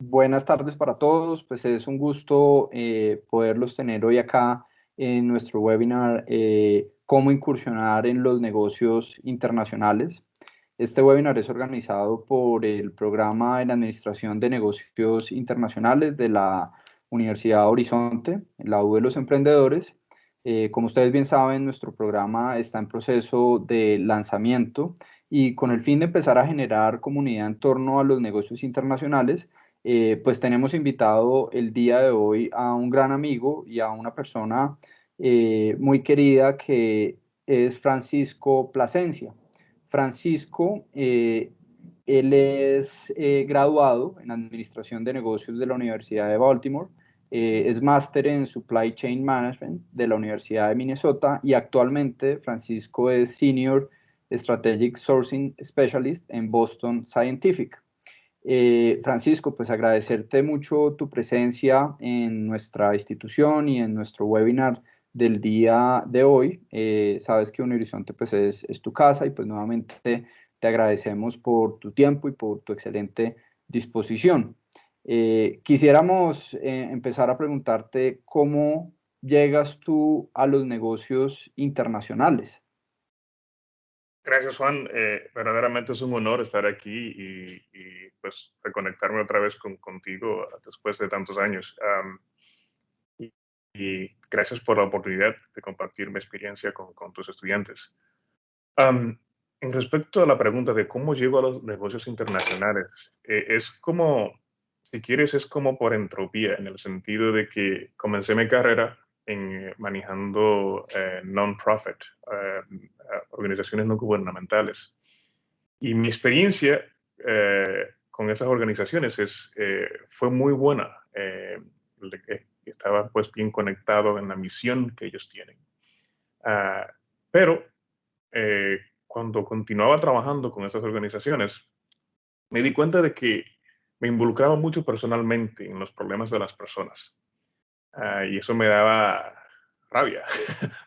Buenas tardes para todos, pues es un gusto poderlos tener hoy acá en nuestro webinar Cómo incursionar en los negocios internacionales. Este webinar es organizado por el Programa en Administración de Negocios Internacionales de la Universidad Horizonte, la U de los Emprendedores. Como ustedes bien saben, nuestro programa está en proceso de lanzamiento y con el fin de empezar a generar comunidad en torno a los negocios internacionales, pues tenemos invitado el día de hoy a un gran amigo y a una persona muy querida que es Francisco Plasencia. Francisco, él es graduado en Administración de Negocios de la Universidad de Baltimore, es máster en Supply Chain Management de la Universidad de Minnesota y actualmente Francisco es Senior Strategic Sourcing Specialist en Boston Scientific. Francisco, pues agradecerte mucho tu presencia en nuestra institución y en nuestro webinar del día de hoy. Sabes que Un Horizonte pues es tu casa y pues nuevamente te agradecemos por tu tiempo y por tu excelente disposición. Quisiéramos empezar a preguntarte cómo llegas tú a los negocios internacionales. Gracias, Juan. Verdaderamente es un honor estar aquí pues reconectarme otra vez contigo después de tantos años. Y, y gracias por la oportunidad de compartir mi experiencia con tus estudiantes. Am, en respecto a la pregunta de cómo llego a los negocios internacionales, es como, si quieres, es como por entropía, en el sentido de que comencé mi carrera manejando non-profit, organizaciones no gubernamentales. Y mi experiencia con esas organizaciones fue muy buena. Estaba pues bien conectado en la misión que ellos tienen. Ah, pero cuando continuaba trabajando con esas organizaciones, me di cuenta de que me involucraba mucho personalmente en los problemas de las personas. Y eso me daba rabia,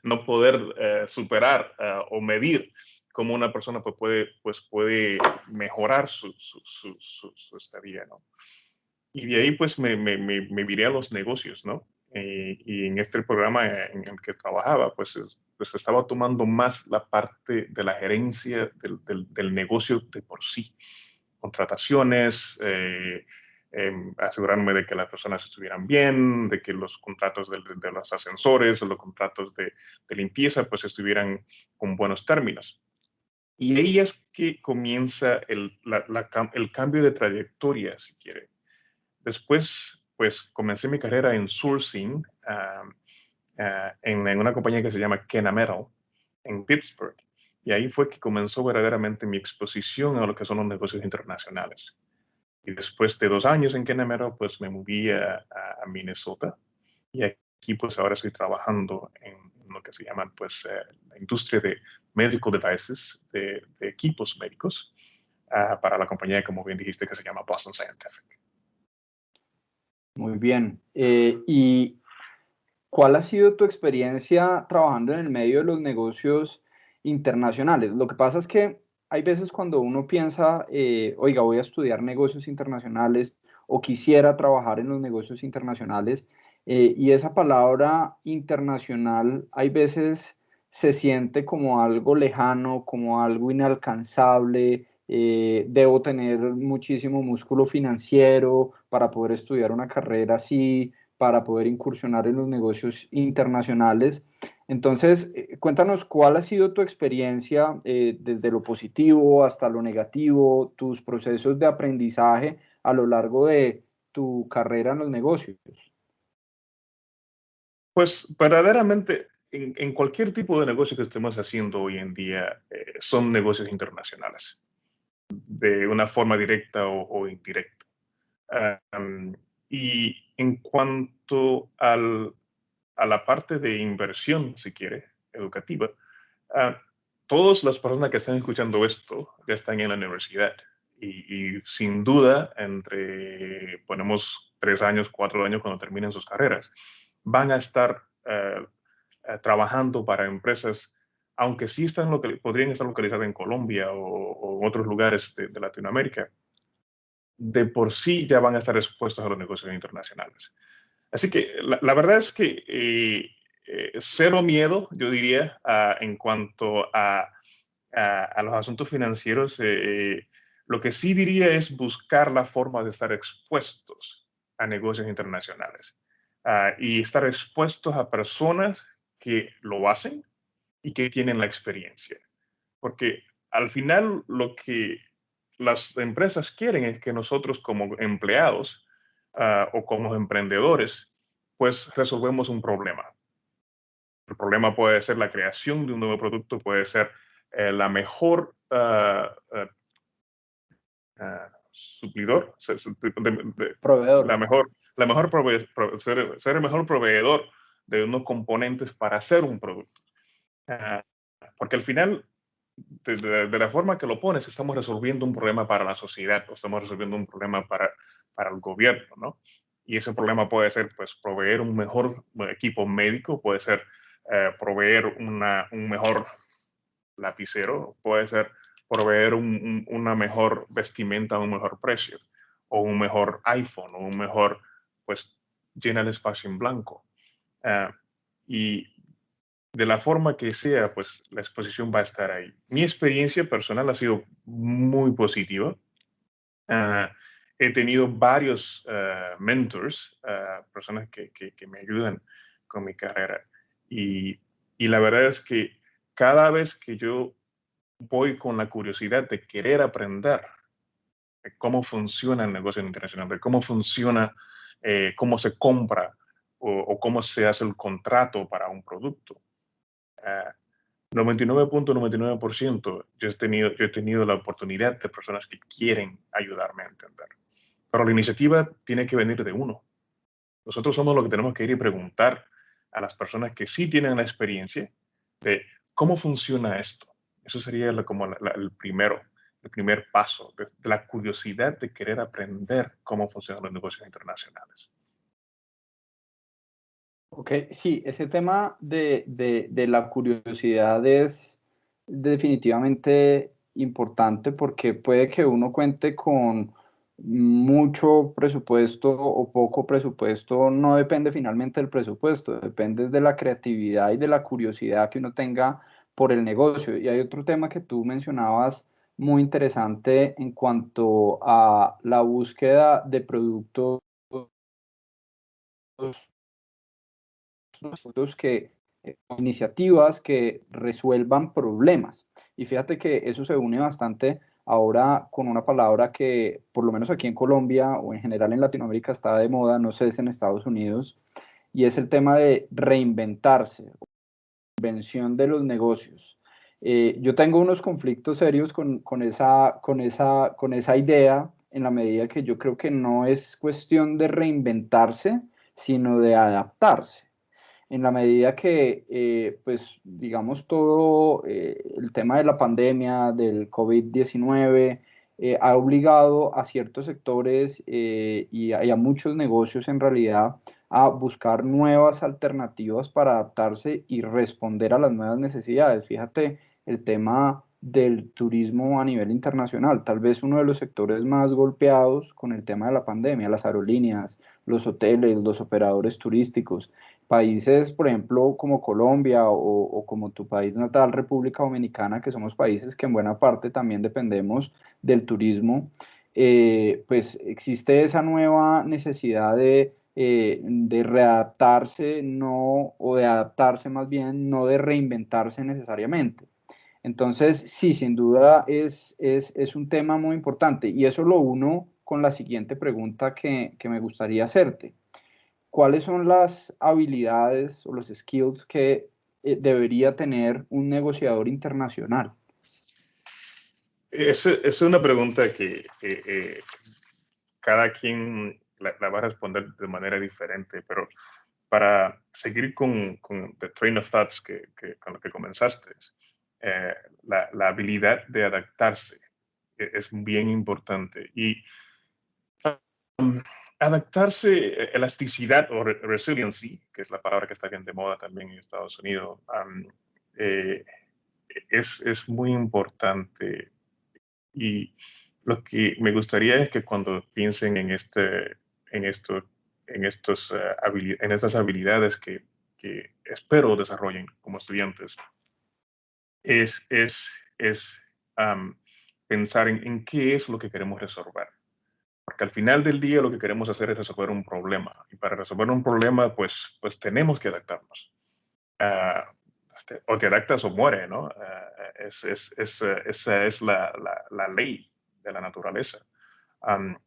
no poder superar o medir cómo una persona puede mejorar su estadía, ¿no? Y de ahí pues me viré a los negocios, ¿no? Y en este programa en el que trabajaba, pues estaba tomando más la parte de la gerencia del negocio de por sí. Contrataciones, asegurarme de que las personas estuvieran bien, de que los contratos de los ascensores, los contratos de limpieza, pues estuvieran con buenos términos. Y ahí es que comienza el cambio de trayectoria, si quiere. Después, pues comencé mi carrera en sourcing en una compañía que se llama Kennametal en Pittsburgh. Y ahí fue que comenzó verdaderamente mi exposición a lo que son los negocios internacionales. Y después de 2 años en Kennametal, pues me moví a Minnesota. Y aquí pues ahora estoy trabajando en lo que se llama pues la industria de medical devices, de equipos médicos, para la compañía, como bien dijiste, que se llama Boston Scientific. Muy bien. ¿Y cuál ha sido tu experiencia trabajando en el medio de los negocios internacionales? Lo que pasa es que hay veces cuando uno piensa, oiga, voy a estudiar negocios internacionales o quisiera trabajar en los negocios internacionales, y esa palabra internacional hay veces se siente como algo lejano, como algo inalcanzable. Debo tener muchísimo músculo financiero para poder estudiar una carrera así, para poder incursionar en los negocios internacionales. Entonces, cuéntanos cuál ha sido tu experiencia desde lo positivo hasta lo negativo, tus procesos de aprendizaje a lo largo de tu carrera en los negocios. Pues verdaderamente en cualquier tipo de negocio que estemos haciendo hoy en día son negocios internacionales, de una forma directa o indirecta. Y en cuanto a la parte de inversión, si quiere, educativa, uh, todas las personas que están escuchando esto ya están en la universidad. Y sin duda, ponemos 3 años, 4 años cuando terminen sus carreras, van a estar trabajando para empresas, aunque sí podrían estar localizadas en Colombia o en otros lugares de Latinoamérica, de por sí ya van a estar expuestos a los negocios internacionales. Así que la verdad es que cero miedo, yo diría, en cuanto a los asuntos financieros. Lo que sí diría es buscar la forma de estar expuestos a negocios internacionales y estar expuestos a personas que lo hacen y que tienen la experiencia. Porque al final lo que las empresas quieren es que nosotros como empleados o como emprendedores, pues resolvemos un problema. El problema puede ser la creación de un nuevo producto, puede ser la mejor suplidor, Proveedor. ser el mejor proveedor de unos componentes para hacer un producto. Uh, Porque al final, de la forma que lo pones, estamos resolviendo un problema para la sociedad, o estamos resolviendo un problema para el gobierno, ¿no? Y ese problema puede ser, pues, proveer un mejor equipo médico, puede ser proveer un mejor lapicero, puede ser proveer una mejor vestimenta a un mejor precio, o un mejor iPhone, o un mejor, pues, llena el espacio en blanco. Y de la forma que sea, pues la exposición va a estar ahí. Mi experiencia personal ha sido muy positiva. Uh, He tenido varios mentors, personas que me ayudan con mi carrera. Y la verdad es que cada vez que yo voy con la curiosidad de querer aprender de cómo funciona el negocio internacional, de cómo funciona, cómo se compra o cómo se hace el contrato para un producto. 99.99% yo he tenido la oportunidad de personas que quieren ayudarme a entender. Pero la iniciativa tiene que venir de uno. Nosotros somos los que tenemos que ir y preguntar a las personas que sí tienen la experiencia de cómo funciona esto. Eso sería como el primer paso, de la curiosidad de querer aprender cómo funcionan los negocios internacionales. Ok, sí, ese tema de la curiosidad es definitivamente importante porque puede que uno cuente con mucho presupuesto o poco presupuesto, no depende finalmente del presupuesto, depende de la creatividad y de la curiosidad que uno tenga por el negocio. Y hay otro tema que tú mencionabas muy interesante en cuanto a la búsqueda de productos productos iniciativas que resuelvan problemas. Y fíjate que eso se une bastante ahora con una palabra que por lo menos aquí en Colombia o en general en Latinoamérica está de moda, no sé si es en Estados Unidos, y es el tema de reinventarse, reinvención de los negocios. Yo tengo unos conflictos serios con esa idea en la medida que yo creo que no es cuestión de reinventarse, sino de adaptarse en la medida que, pues, digamos, todo el tema de la pandemia, del COVID-19, ha obligado a ciertos sectores y a muchos negocios en realidad a buscar nuevas alternativas para adaptarse y responder a las nuevas necesidades. Fíjate el tema del turismo a nivel internacional, tal vez uno de los sectores más golpeados con el tema de la pandemia, las aerolíneas, los hoteles, los operadores turísticos. Países, por ejemplo, como Colombia o como tu país natal, República Dominicana, que somos países que en buena parte también dependemos del turismo, pues existe esa nueva necesidad de readaptarse, no, o de adaptarse más bien, no de reinventarse necesariamente. Entonces, sí, sin duda es un tema muy importante y eso lo uno con la siguiente pregunta que me gustaría hacerte. ¿Cuáles son las habilidades o los skills que debería tener un negociador internacional? Es una pregunta que cada quien la va a responder de manera diferente, pero para seguir con the train of thoughts con lo que comenzaste, eh, la habilidad de adaptarse es bien importante. Y adaptarse, elasticidad o resiliency, que es la palabra que está bien de moda también en Estados Unidos, eh, es muy importante. Y Lo que me gustaría es que cuando piensen en en esto, en en estas habilidades que espero desarrollen como estudiantes, es, es, es pensar en qué es lo que queremos resolver. Porque al final del día lo que queremos hacer es resolver un problema. Y para resolver un problema, pues tenemos que adaptarnos. Ah, o te adaptas o muere, ¿no? Esa es la ley de la naturaleza.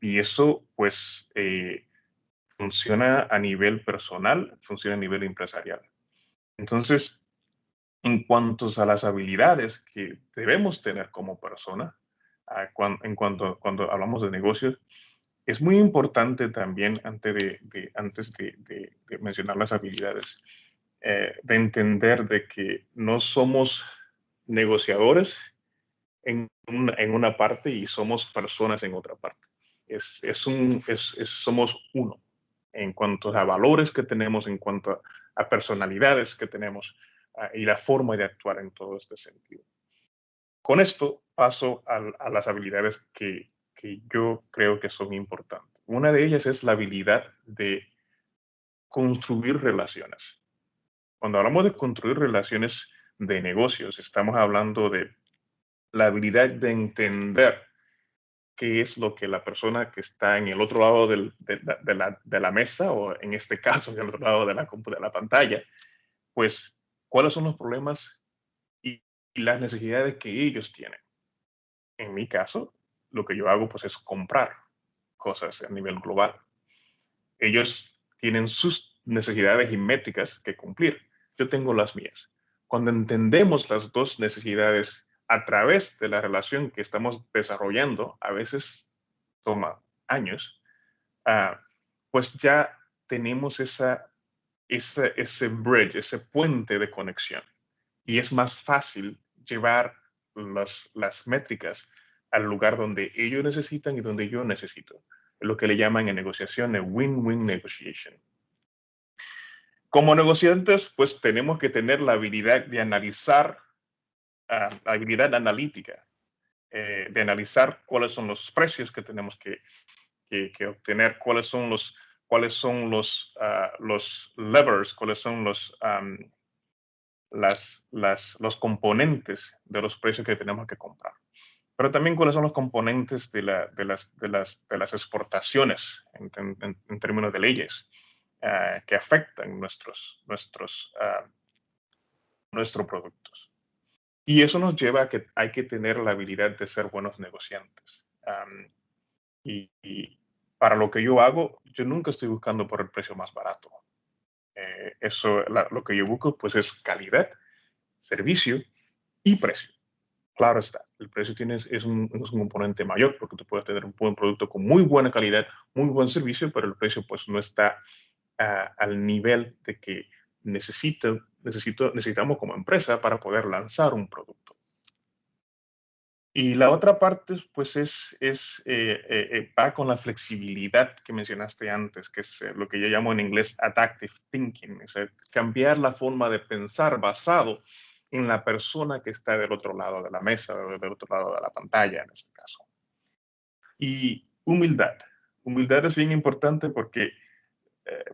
Y eso, pues, funciona a nivel personal, funciona a nivel empresarial. Entonces, en cuanto a las habilidades que debemos tener como persona, cuando hablamos de negocios, es muy importante también, antes de mencionar las habilidades, de entender de que no somos negociadores en una parte y somos personas en otra parte. Somos uno en cuanto a valores que tenemos, en cuanto a personalidades que tenemos y la forma de actuar en todo este sentido. Con esto paso a las habilidades que yo creo que son importantes. Una de ellas es la habilidad de construir relaciones. Cuando hablamos de construir relaciones de negocios, estamos hablando de la habilidad de entender qué es lo que la persona que está en el otro lado de la mesa, o en este caso, en el otro lado de la pantalla, pues cuáles son los problemas y las necesidades que ellos tienen. En mi caso, lo que yo hago pues es comprar cosas a nivel global. Ellos tienen sus necesidades y métricas que cumplir. Yo tengo las mías. Cuando entendemos las dos necesidades a través de la relación que estamos desarrollando, a veces toma años, pues ya tenemos ese bridge, ese puente de conexión. Y es más fácil llevar las métricas al lugar donde ellos necesitan y donde yo necesito. Es lo que le llaman en negociación el win-win negotiation. Como negociantes, pues tenemos que tener la habilidad de analizar, la habilidad analítica, de analizar cuáles son los precios que tenemos que obtener, los levers, cuáles son los componentes de los precios que tenemos que comprar. Pero también cuáles son los componentes de las exportaciones en términos de leyes que afectan nuestros productos. Y eso nos lleva a que hay que tener la habilidad de ser buenos negociantes. Y para lo que yo hago, yo nunca estoy buscando por el precio más barato. Lo que yo busco pues es calidad, servicio y precio. Claro está, el precio es un componente mayor porque tú puedes tener un buen producto con muy buena calidad, muy buen servicio, pero el precio pues no está al nivel de que necesitamos como empresa para poder lanzar un producto. Y la otra parte, pues, va con la flexibilidad que mencionaste antes, que es lo que yo llamo en inglés adaptive thinking, o sea, cambiar la forma de pensar basado en la persona que está del otro lado de la mesa, o del otro lado de la pantalla, en este caso. Y humildad. Humildad es bien importante porque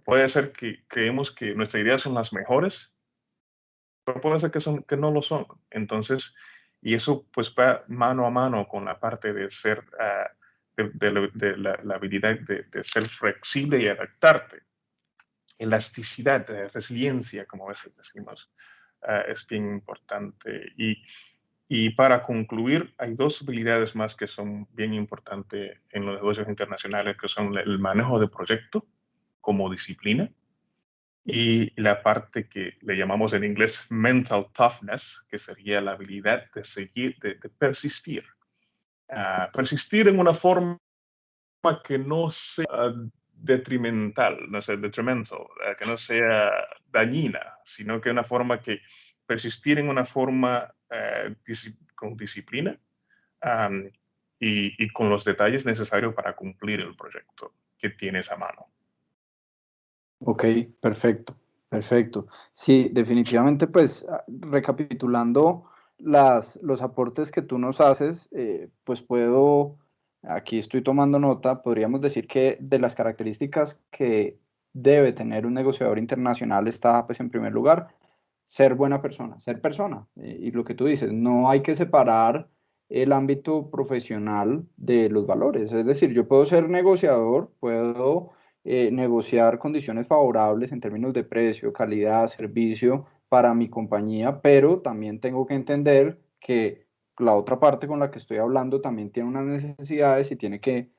puede ser que creemos que nuestras ideas son las mejores, pero puede ser que no lo son. Entonces, y eso pues va mano a mano con la parte de ser, la habilidad de ser flexible y adaptarte. Elasticidad, resiliencia, como a veces decimos, es bien importante. Y para concluir, hay dos habilidades más que son bien importantes en los negocios internacionales, que son el manejo de proyecto como disciplina y la parte que le llamamos en inglés mental toughness, que sería la habilidad de seguir, de persistir. Persistir en una forma que no sea detrimental, no sé, detrimental, que no sea dañina, sino que una forma que persistir en una forma con disciplina um, y con los detalles necesarios para cumplir el proyecto que tienes a mano. Ok, perfecto, perfecto. Sí, definitivamente, pues recapitulando los aportes que tú nos haces, pues puedo aquí estoy tomando nota, podríamos decir que de las características que debe tener un negociador internacional está, pues, en primer lugar, ser buena persona, ser persona. Y lo que tú dices, no hay que separar el ámbito profesional de los valores. Es decir, yo puedo ser negociador, puedo negociar condiciones favorables en términos de precio, calidad, servicio para mi compañía, pero también tengo que entender que la otra parte con la que estoy hablando también tiene unas necesidades y tiene que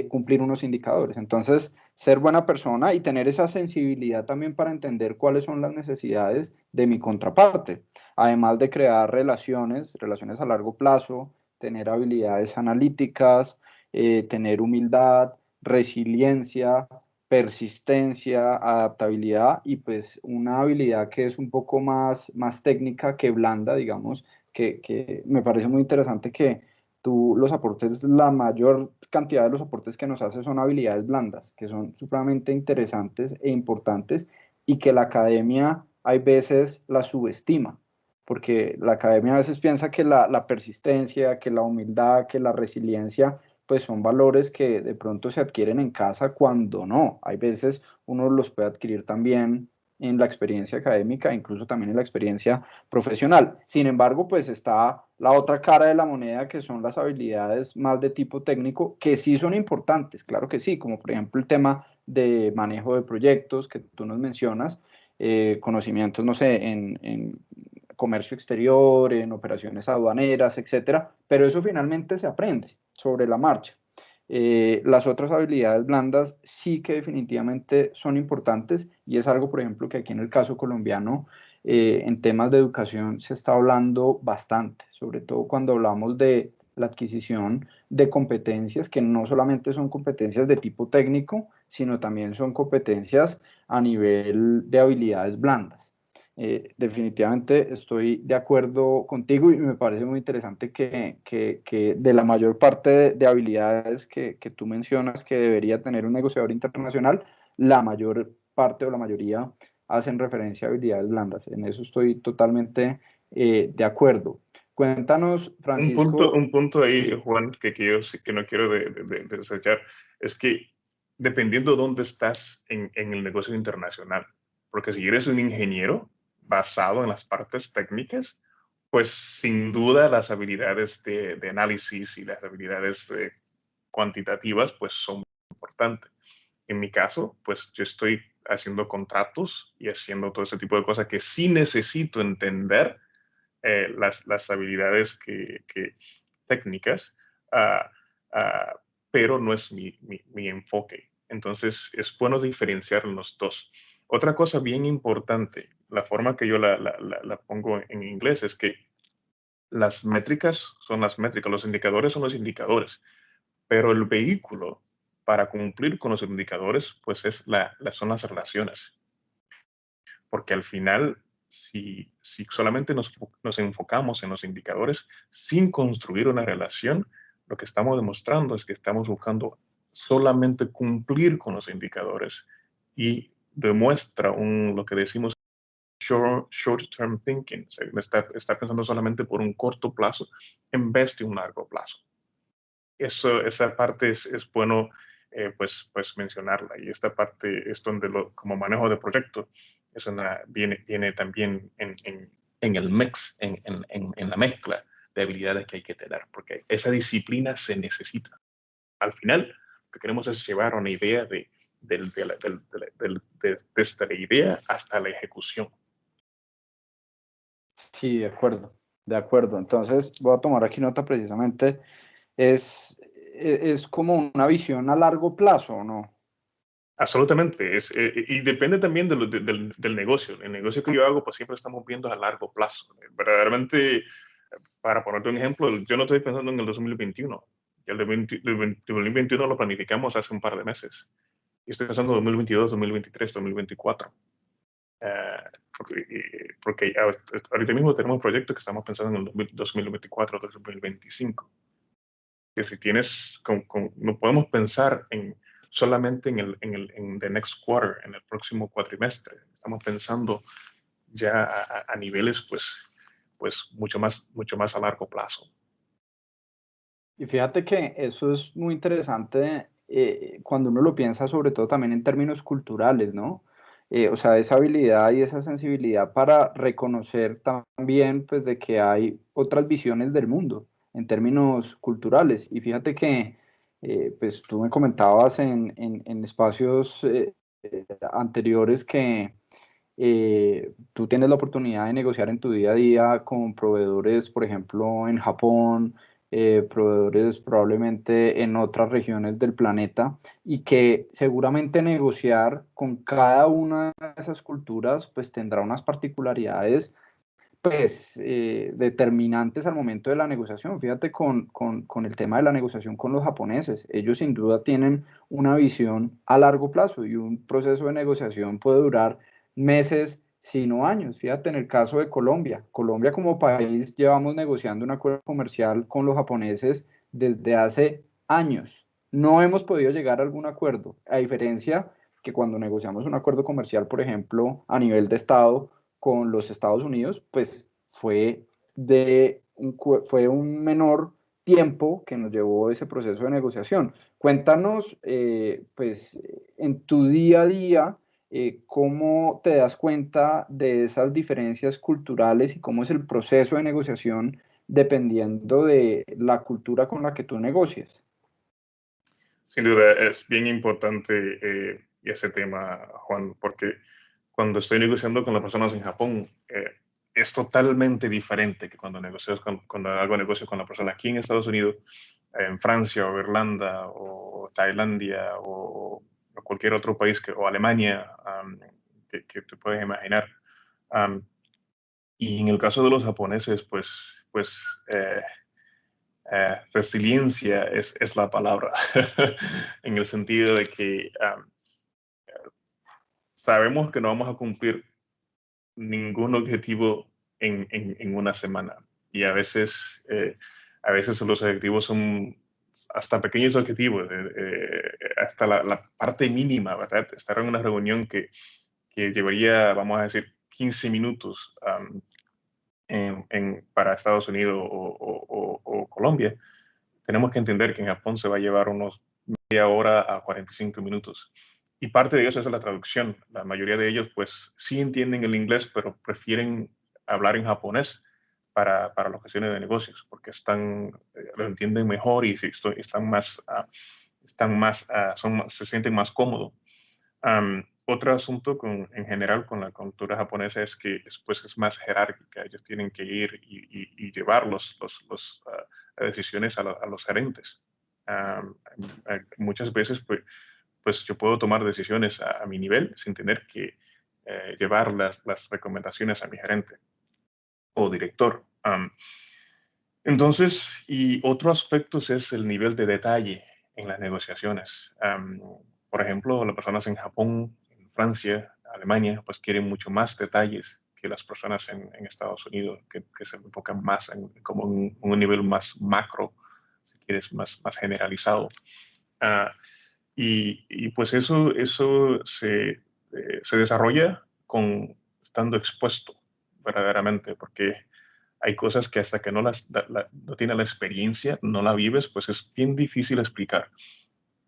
cumplir unos indicadores. Entonces, ser buena persona y tener esa sensibilidad también para entender cuáles son las necesidades de mi contraparte, además de crear relaciones a largo plazo, tener habilidades analíticas, tener humildad, resiliencia, persistencia, adaptabilidad y pues una habilidad que es un poco más técnica que blanda, digamos, que me parece muy interesante que tú los aportes, la mayor cantidad de los aportes que nos haces son habilidades blandas, que son supremamente interesantes e importantes y que la academia hay veces la subestima, porque la academia a veces piensa que la persistencia, que la humildad, que la resiliencia, pues son valores que de pronto se adquieren en casa cuando no. Hay veces uno los puede adquirir también en la experiencia académica, incluso también en la experiencia profesional. Sin embargo, pues está la otra cara de la moneda, que son las habilidades más de tipo técnico, que sí son importantes, claro que sí, como por ejemplo el tema de manejo de proyectos que tú nos mencionas, conocimientos, no sé, en comercio exterior, en operaciones aduaneras, etcétera, pero eso finalmente se aprende sobre la marcha. Las otras habilidades blandas sí que definitivamente son importantes y es algo, por ejemplo, que aquí en el caso colombiano, en temas de educación se está hablando bastante, sobre todo cuando hablamos de la adquisición de competencias que no solamente son competencias de tipo técnico, sino también son competencias a nivel de habilidades blandas. Definitivamente estoy de acuerdo contigo y me parece muy interesante que de la mayor parte de habilidades que tú mencionas que debería tener un negociador internacional, la mayor parte o la mayoría hacen referencia a habilidades blandas. En eso estoy totalmente de acuerdo. Cuéntanos, Francisco. Un punto ahí, Sí, Juan, que no quiero de desechar, es que dependiendo de dónde estás en el negocio internacional, porque si eres un ingeniero basado en las partes técnicas, pues sin duda las habilidades de análisis y las habilidades cuantitativas pues son importantes. En mi caso, pues yo estoy haciendo contratos y haciendo todo ese tipo de cosas que sí necesito entender las habilidades técnicas, uh, uh, pero no es mi enfoque. Entonces, es bueno diferenciar los dos. Otra cosa bien importante, la forma que yo la pongo en inglés es que las métricas son las métricas, los indicadores son los indicadores, pero el vehículo para cumplir con los indicadores, pues son las relaciones. Porque al final, si solamente nos enfocamos en los indicadores sin construir una relación, lo que estamos demostrando es que estamos buscando solamente cumplir con los indicadores y demuestra lo que decimos short-term thinking, o sea, está pensando solamente por un corto plazo en vez de un largo plazo. Esa parte es bueno pues mencionarla. Y esta parte es donde como manejo de proyecto viene también en el mix, en la mezcla de habilidades que hay que tener, porque esa disciplina se necesita. Al final, lo que queremos es llevar una idea desde la idea hasta la ejecución. sí, de acuerdo, de acuerdo. Entonces voy a tomar aquí nota precisamente. Es como una visión a largo plazo, ¿o no? Absolutamente, y depende también del negocio. El negocio que yo hago, pues siempre estamos viendo a largo plazo. Verdaderamente, para ponerte un ejemplo, yo no estoy pensando en el 2021. El 2021 lo planificamos hace un par de meses. Y estoy pensando en 2022, 2023, 2024. Porque ahorita mismo tenemos proyectos que estamos pensando en el 2024, 2025. Que si tienes, no podemos pensar solamente en the next quarter, en el próximo cuatrimestre. Estamos pensando ya a niveles, pues mucho más a largo plazo. Y fíjate que eso es muy interesante cuando uno lo piensa, sobre todo también en términos culturales, ¿no? O sea, esa habilidad y esa sensibilidad para reconocer también, pues, de que hay otras visiones del mundo en términos culturales. Y fíjate que, pues, tú me comentabas en espacios anteriores que tú tienes la oportunidad de negociar en tu día a día con proveedores, por ejemplo, en Japón, proveedores probablemente en otras regiones del planeta, y que seguramente negociar con cada una de esas culturas pues tendrá unas particularidades pues determinantes al momento de la negociación. Fíjate con el tema de la negociación con los japoneses. Ellos sin duda tienen una visión a largo plazo y un proceso de negociación puede durar meses, sino años. Fíjate en el caso de Colombia. Colombia como país llevamos negociando un acuerdo comercial con los japoneses desde hace años. No hemos podido llegar a algún acuerdo, a diferencia que cuando negociamos un acuerdo comercial, por ejemplo, a nivel de Estado, con los Estados Unidos, pues fue un menor tiempo que nos llevó ese proceso de negociación. Cuéntanos, pues, en tu día a día, cómo te das cuenta de esas diferencias culturales y cómo es el proceso de negociación dependiendo de la cultura con la que tú negocias. Sin duda es bien importante ese tema, Juan, porque cuando estoy negociando con las personas en Japón, es totalmente diferente que cuando hago negocio con la persona aquí en Estados Unidos, en Francia o Irlanda o Tailandia o cualquier otro país o Alemania que te puedes imaginar. Um, y en el caso de los japoneses, pues resiliencia es la palabra, en el sentido de que sabemos que no vamos a cumplir ningún objetivo en una semana. Y a veces los objetivos son hasta pequeños objetivos, hasta la parte mínima, ¿verdad? Estar en una reunión que llevaría, vamos a decir, 15 minutos para Estados Unidos o Colombia. Tenemos que entender que en Japón se va a llevar unos media hora a 45 minutos. Y parte de eso es la traducción. La mayoría de ellos, pues, sí entienden el inglés, pero prefieren hablar en japonés para las cuestiones de negocios, porque lo entienden mejor y están más, se sienten más cómodos. Otro asunto en general con la cultura japonesa es que después es más jerárquica. Ellos tienen que ir y llevar decisiones a los gerentes. Muchas veces, pues yo puedo tomar decisiones a mi nivel sin tener que llevar las recomendaciones a mi gerente o director. Entonces, y otro aspecto es el nivel de detalle en las negociaciones. Por ejemplo, las personas en Japón, en Francia, Alemania, pues quieren mucho más detalles que las personas en Estados Unidos, que se enfocan más en como un nivel más macro, si quieres, más generalizado. Ah, pues eso se desarrolla estando expuesto verdaderamente, porque hay cosas que hasta que no tienes la experiencia, no la vives, pues es bien difícil explicar.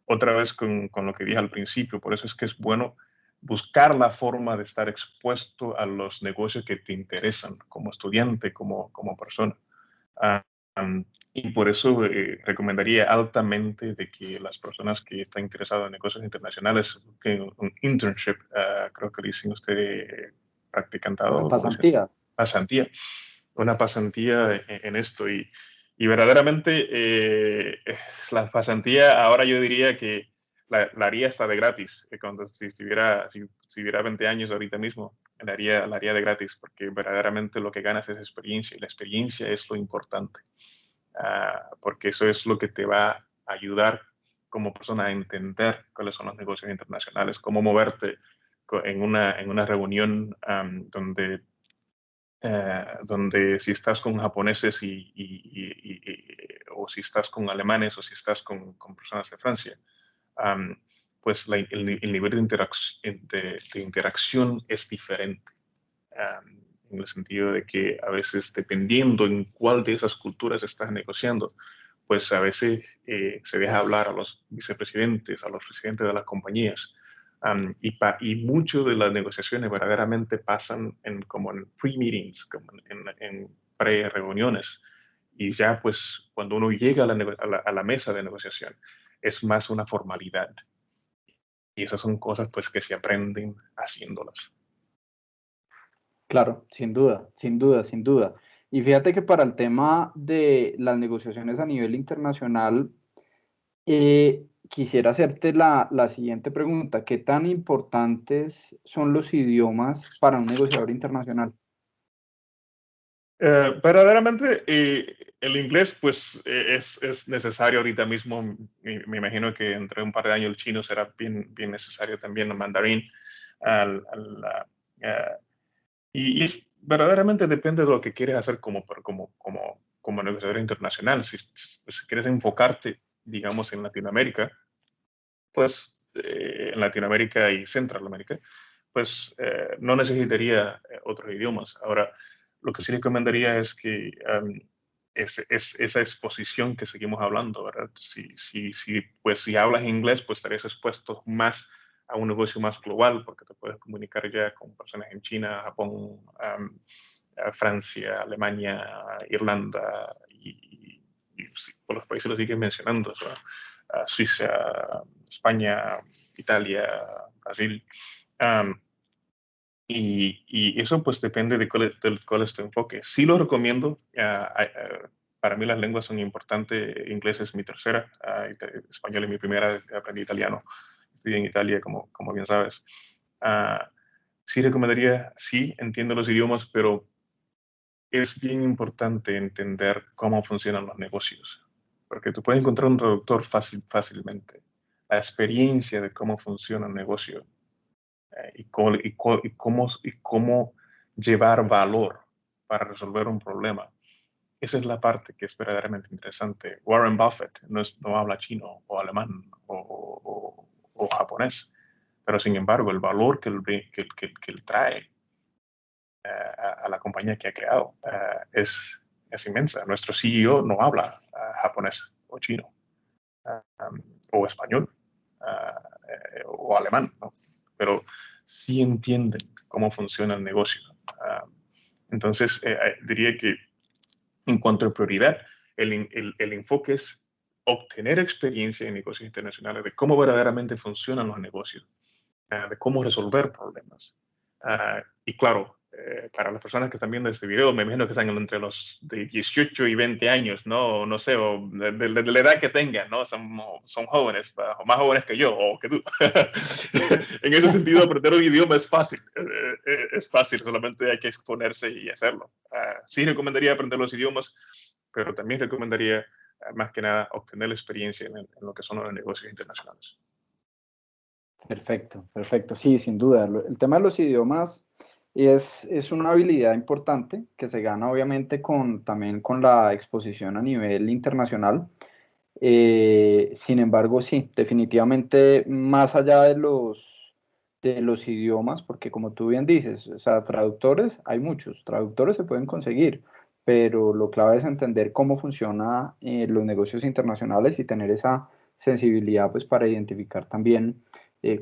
Otra vez con lo que dije al principio, por eso es que es bueno buscar la forma de estar expuesto a los negocios que te interesan como estudiante, como persona. Ah, y por eso recomendaría altamente de que las personas que están interesadas en negocios internacionales busquen un internship, creo que le dicen usted Una practicantado, ¿cómo se llama? pasantía. Pasantía, una pasantía en esto. Y verdaderamente la pasantía ahora yo diría que la haría hasta de gratis, cuando si tuviera 20 años ahorita mismo, la haría de gratis, porque verdaderamente lo que ganas es experiencia y la experiencia es lo importante, porque eso es lo que te va a ayudar como persona a entender cuáles son los negocios internacionales, cómo moverte en una reunión donde si estás con japoneses o si estás con alemanes o si estás con personas de Francia, um, pues el nivel de interacción es diferente. En el sentido de que a veces, dependiendo en cuál de esas culturas estás negociando, pues a veces se deja hablar a los vicepresidentes, a los presidentes de las compañías. Y mucho de las negociaciones verdaderamente pasan como en pre-meetings, como en pre-reuniones. Y ya pues cuando uno llega a la mesa de negociación, es más una formalidad. Y esas son cosas pues que se aprenden haciéndolas. Claro, sin duda, sin duda, sin duda. Y fíjate que para el tema de las negociaciones a nivel internacional, quisiera hacerte la siguiente pregunta. ¿Qué tan importantes son los idiomas para un negociador internacional? Verdaderamente, el inglés, pues, es necesario ahorita mismo. Me imagino que entre un par de años el chino será bien necesario también, el mandarín. Ah, verdaderamente depende de lo que quieres hacer como negociador internacional. Si quieres enfocarte, digamos, en Latinoamérica, pues, en Latinoamérica y Centroamérica, pues no necesitaría otros idiomas. Ahora, lo que sí recomendaría es que esa exposición que seguimos hablando, ¿verdad? Pues si hablas inglés, pues estarías expuesto más a un negocio más global, porque te puedes comunicar ya con personas en China, Japón, Francia, Alemania, Irlanda y por los países los sigues mencionando, ¿verdad? Suiza, España, Italia, Brasil. Um, y eso pues depende de cuál es tu enfoque. Sí lo recomiendo. Para mí las lenguas son importantes. Inglés es mi tercera, español es mi primera, aprendí italiano. Estudié en Italia, como bien sabes. Uh, sí recomendaría, sí, entiendo los idiomas, pero es bien importante entender cómo funcionan los negocios, porque tú puedes encontrar un traductor fácilmente. La experiencia de cómo funciona un negocio y cómo llevar valor para resolver un problema. Esa es la parte que es verdaderamente interesante. Warren Buffett no habla chino o alemán o japonés, pero sin embargo el valor que él trae a la compañía que ha creado es inmensa. Nuestro CEO no habla japonés o chino um, o español o alemán, ¿no? Pero sí entienden cómo funciona el negocio. Entonces, diría que en cuanto a prioridad, el enfoque es obtener experiencia en negocios internacionales, de cómo verdaderamente funcionan los negocios, de cómo resolver problemas. Y claro, para las personas que están viendo este video, me imagino que están entre los de 18 y 20 años, ¿no? No sé, o de la edad que tengan, ¿no? Son jóvenes, o más jóvenes que yo, o que tú. En ese sentido, aprender un idioma es fácil, solamente hay que exponerse y hacerlo. Sí recomendaría aprender los idiomas, pero también recomendaría, más que nada, obtener la experiencia en lo que son los negocios internacionales. Perfecto, perfecto. Sí, sin duda. El tema de los idiomas es una habilidad importante que se gana obviamente también con la exposición a nivel internacional. Sin embargo, sí, definitivamente más allá de los idiomas, porque como tú bien dices, o sea, traductores hay muchos, traductores se pueden conseguir, pero lo clave es entender cómo funcionan los negocios internacionales y tener esa sensibilidad pues para identificar también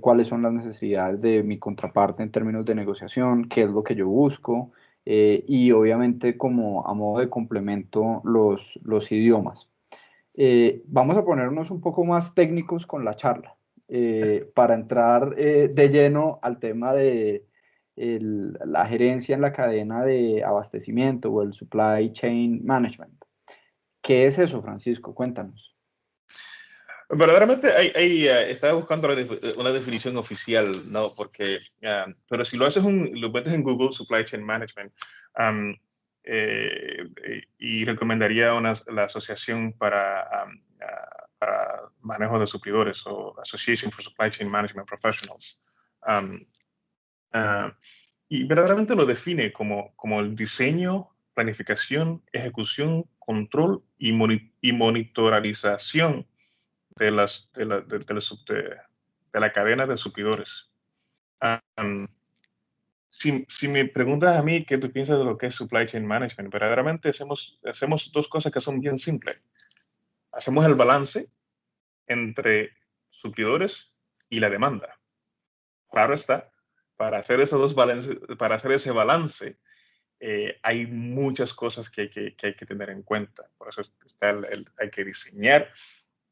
cuáles son las necesidades de mi contraparte en términos de negociación, qué es lo que yo busco y obviamente como a modo de complemento los idiomas. Vamos a ponernos un poco más técnicos con la charla para entrar de lleno al tema de la gerencia en la cadena de abastecimiento o el supply chain management. ¿Qué es eso, Francisco? Cuéntanos. Verdaderamente estaba buscando una definición oficial, ¿no? Porque, pero si lo metes en Google, Supply Chain Management, um, y recomendaría la Asociación para Manejo de Suplidores o Association for Supply Chain Management Professionals. Um, uh, y verdaderamente lo define como el diseño, planificación, ejecución, control y monitorización de la cadena de suplidores. Si me preguntas a mí qué tú piensas de lo que es supply chain management, verdaderamente hacemos dos cosas que son bien simples. hacemos el balance entre suplidores y la demanda. Claro está, para hacer esos dos balances, para hacer ese balance, hay muchas cosas que hay que tener en cuenta. Por eso está hay que diseñar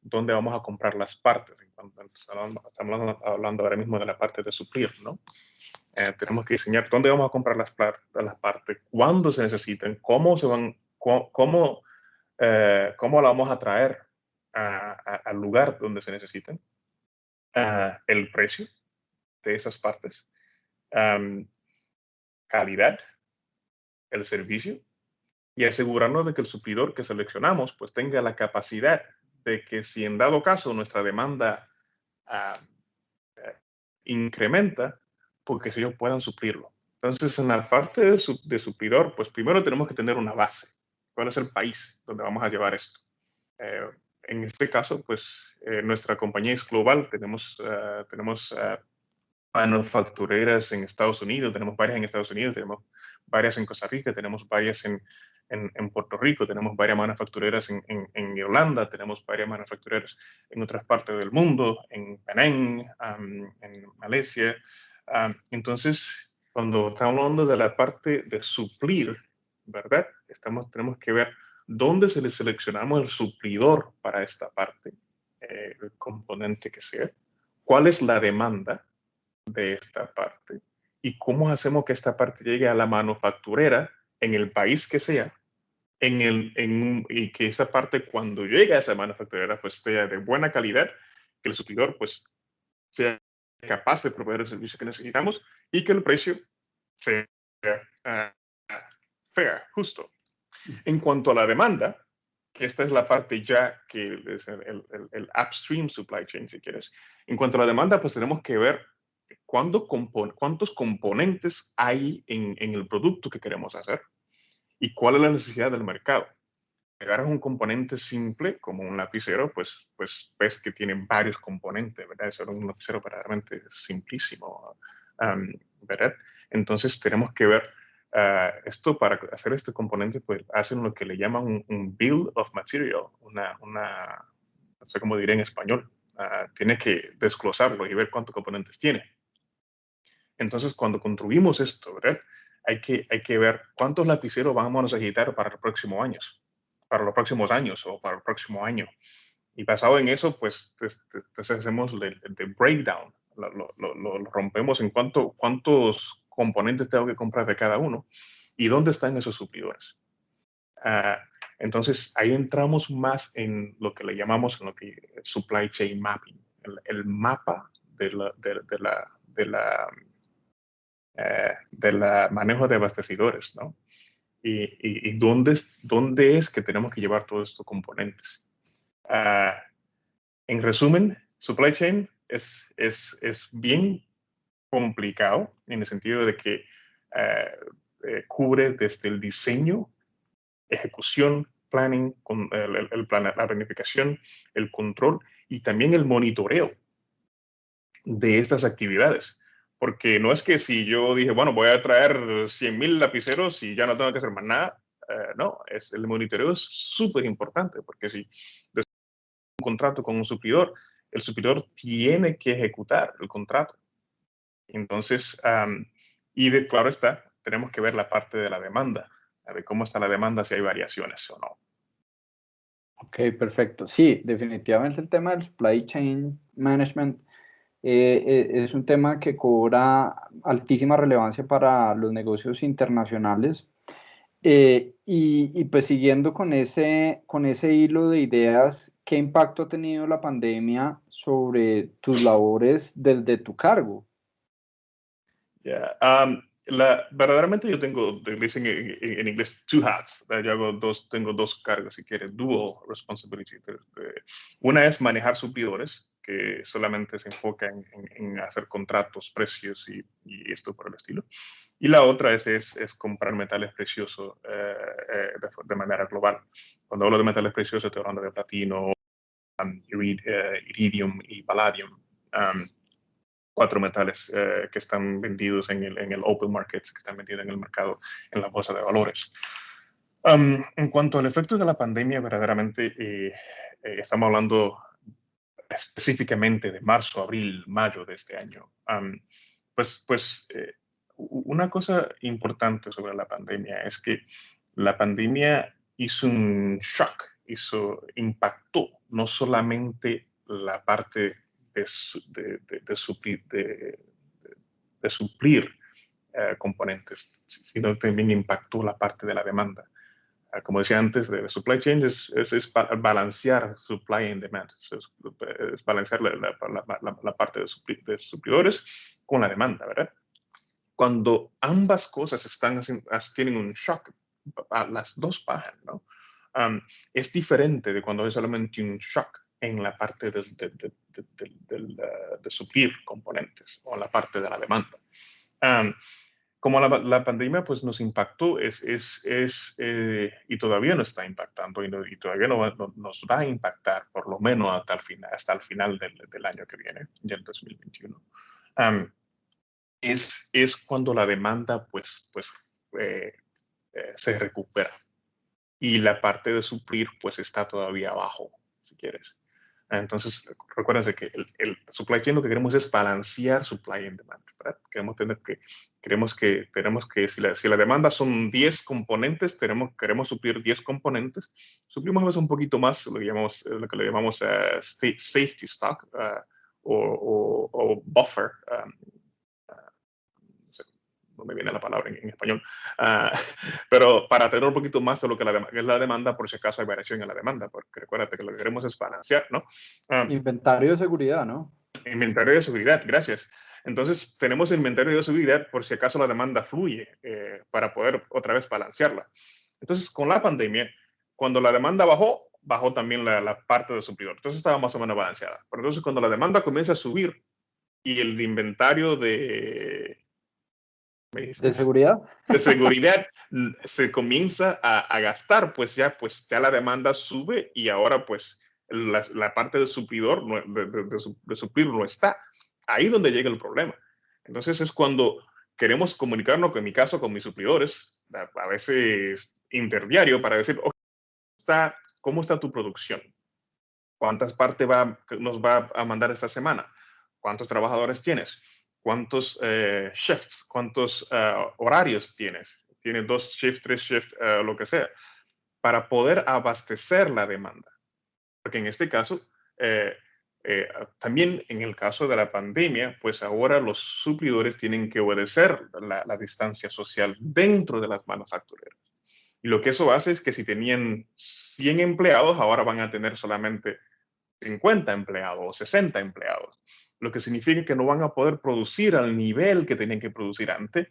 dónde vamos a comprar las partes. Estamos hablando ahora mismo de la parte de suplir, ¿no? Tenemos que diseñar dónde vamos a comprar las partes, cuándo se necesitan, cómo se van, cómo la vamos a traer al lugar donde se necesitan, el precio de esas partes, calidad, el servicio, y asegurarnos de que el suplidor que seleccionamos pues tenga la capacidad de que si en dado caso nuestra demanda incrementa, porque si ellos puedan suplirlo. Entonces, en la parte de suplidor, pues primero tenemos que tener una base. ¿Cuál es el país donde vamos a llevar esto? En este caso, pues nuestra compañía es global. Tenemos manufactureras en Estados Unidos, tenemos varias en Estados Unidos, tenemos varias en Costa Rica, tenemos varias en Puerto Rico, tenemos varias manufactureras en Irlanda, tenemos varias manufactureras en otras partes del mundo, en Penang, en Malasia. Entonces, cuando estamos hablando de la parte de suplir, ¿verdad? Tenemos que ver dónde se le seleccionamos el suplidor para esta parte, el componente que sea, cuál es la demanda de esta parte y cómo hacemos que esta parte llegue a la manufacturera en el país que sea, y que esa parte cuando llegue a esa manufacturera pues sea de buena calidad, que el suplidor pues sea capaz de proveer el servicio que necesitamos y que el precio sea fair, justo. En cuanto a la demanda, que esta es la parte ya que es el upstream supply chain, si quieres. En cuanto a la demanda, pues tenemos que ver cuántos componentes hay en el producto que queremos hacer y cuál es la necesidad del mercado. Agarras un componente simple, como un lapicero, pues ves que tiene varios componentes, ¿verdad? Eso es un lapicero verdaderamente simplísimo, ¿verdad? Entonces tenemos que ver esto para hacer este componente, pues hacen lo que le llaman un bill of material, no sé cómo diré en español. Tiene que desglosarlo y ver cuántos componentes tiene. Entonces, cuando construimos esto, ¿verdad? Hay que ver cuántos lapiceros vamos a necesitar para los próximos años o para el próximo año. Y basado en eso, pues hacemos el breakdown, lo rompemos en cuántos componentes tengo que comprar de cada uno y dónde están esos suplidores. Entonces, ahí entramos más en lo que le llamamos supply chain mapping, el mapa del manejo de abastecedores, ¿no? Y dónde es que tenemos que llevar todos estos componentes. En resumen, supply chain es bien complicado en el sentido de que cubre desde el diseño, ejecución, planning, la planificación, el control y también el monitoreo de estas actividades. Porque no es que si yo dije, bueno, voy a traer 100,000 lapiceros y ya no tengo que hacer más nada. No, el monitoreo es súper importante porque si después de un contrato con un suplidor, el suplidor tiene que ejecutar el contrato. Entonces, claro está, tenemos que ver la parte de la demanda, a ver cómo está la demanda, si hay variaciones o no. Ok, perfecto. Sí, definitivamente el tema del supply chain management es un tema que cobra altísima relevancia para los negocios internacionales. Pues siguiendo con ese hilo de ideas, ¿qué impacto ha tenido la pandemia sobre tus labores desde tu cargo? Yeah. Verdaderamente yo tengo, dicen en inglés, two hats. Yo tengo dos cargos, si quieres, dual responsibility. Una es manejar suplidores, que solamente se enfoca en hacer contratos, precios y esto por el estilo. Y la otra es comprar metales preciosos de manera global. Cuando hablo de metales preciosos, estoy hablando de platino, iridium y palladium. 4 metales que están vendidos en el open market, que están vendidos en el mercado, en la bolsa de valores. En cuanto al efecto de la pandemia, verdaderamente estamos hablando específicamente de marzo, abril, mayo de este año. Una cosa importante sobre la pandemia es que la pandemia hizo un shock, impactó no solamente la parte de suplir componentes, sino también impactó la parte de la demanda. Como decía antes, de supply chain es balancear supply and demand, es balancear la parte de suplidores con la demanda, ¿verdad? Cuando ambas cosas tienen un shock, las dos bajan, ¿no? Es diferente de cuando hay solamente un shock en la parte de suplir componentes o en la parte de la demanda. Como la pandemia pues nos impactó y todavía nos está impactando y todavía nos va a impactar por lo menos hasta el final del año que viene, del 2021. Es cuando la demanda eh, se recupera y la parte de suplir pues está todavía abajo, si quieres. Entonces, recuérdense que el supply chain lo que queremos es balancear supply and demand, ¿verdad? Tenemos que si la demanda son 10 componentes, queremos suplir 10 componentes, suplimos a veces un poquito más, lo que le llamamos safety stock o buffer, no me viene la palabra en español, uh, pero para tener un poquito más de lo que es la demanda, por si acaso hay variación en la demanda, porque recuérdate que lo que queremos es balancear, ¿no? Inventario de seguridad, ¿no? Inventario de seguridad, gracias. Entonces, tenemos inventario de seguridad por si acaso la demanda fluye para poder otra vez balancearla. Entonces, con la pandemia, cuando la demanda bajó, bajó también la parte del suplidor. Entonces, estaba más o menos balanceada. Pero entonces, cuando la demanda comienza a subir y el inventario ¿De seguridad? de seguridad se comienza a gastar, pues ya la demanda sube y ahora pues la parte del suplidor, de suplir no está. Ahí donde llega el problema. Entonces es cuando queremos comunicarnos, en mi caso, con mis suplidores, a veces interdiario, para decir, ¿cómo está tu producción? ¿Cuántas partes nos va a mandar esta semana? ¿Cuántos trabajadores tienes? ¿Cuántos shifts? ¿Cuántos horarios tienes? ¿Tienes 2 shifts, 3 shifts, lo que sea? Para poder abastecer la demanda. Porque en este caso, eh, también en el caso de la pandemia, pues ahora los suplidores tienen que obedecer la distancia social dentro de las manufactureras. Y lo que eso hace es que si tenían 100 empleados, ahora van a tener solamente 50 empleados o 60 empleados, lo que significa que no van a poder producir al nivel que tenían que producir antes,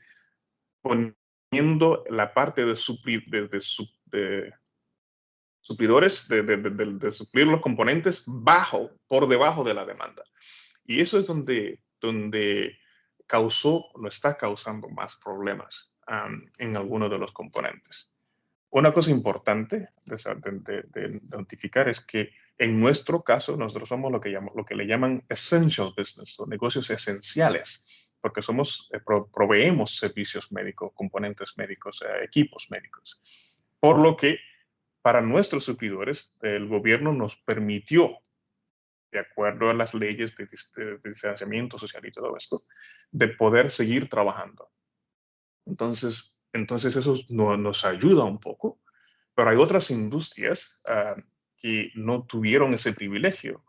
poniendo la parte de suplidores, de suplir los componentes por debajo de la demanda. Y eso es donde no está causando más problemas en algunos de los componentes. Una cosa importante de notificar es que en nuestro caso, nosotros somos lo que le llaman essential business, o negocios esenciales, porque proveemos servicios médicos, componentes médicos, equipos médicos. Por lo que para nuestros suplidores, el gobierno nos permitió, de acuerdo a las leyes de distanciamiento social y todo esto, de poder seguir trabajando. Entonces eso nos ayuda un poco, pero hay otras industrias que no tuvieron ese privilegio.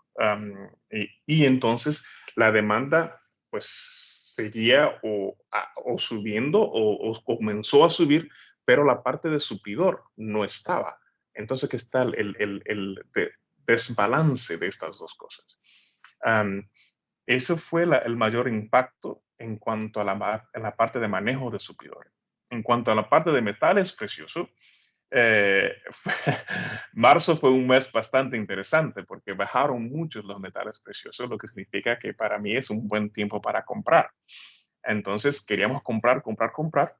Y entonces la demanda pues seguía o subiendo o comenzó a subir, pero la parte de suplidor no estaba. Entonces que está el desbalance de estas dos cosas. Um, Eso fue el mayor impacto en cuanto a la parte de manejo de suplidores. En cuanto a la parte de metales preciosos, eh, marzo fue un mes bastante interesante porque bajaron muchos los metales preciosos, lo que significa que para mí es un buen tiempo para comprar. Entonces queríamos comprar, comprar, comprar.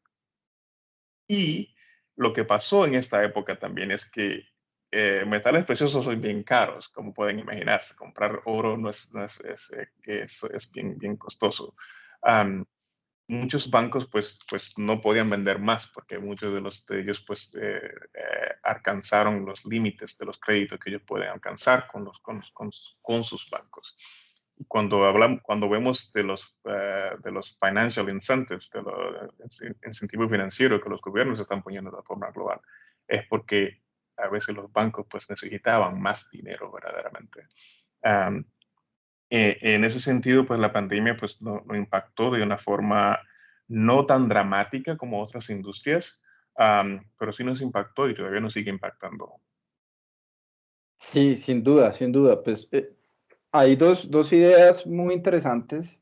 Y lo que pasó en esta época también es que metales preciosos son bien caros, como pueden imaginarse. Comprar oro no es bien, bien costoso. Um, muchos bancos pues no podían vender más porque muchos de ellos pues alcanzaron los límites de los créditos que ellos pueden alcanzar con sus bancos. Y cuando vemos de los financial incentives, de los incentivos financieros que los gobiernos están poniendo de forma global, es porque a veces los bancos pues necesitaban más dinero verdaderamente. Um, en ese sentido, pues la pandemia pues no impactó de una forma no tan dramática como otras industrias, pero sí nos impactó y todavía nos sigue impactando. Sí, sin duda, sin duda. Pues hay dos ideas muy interesantes.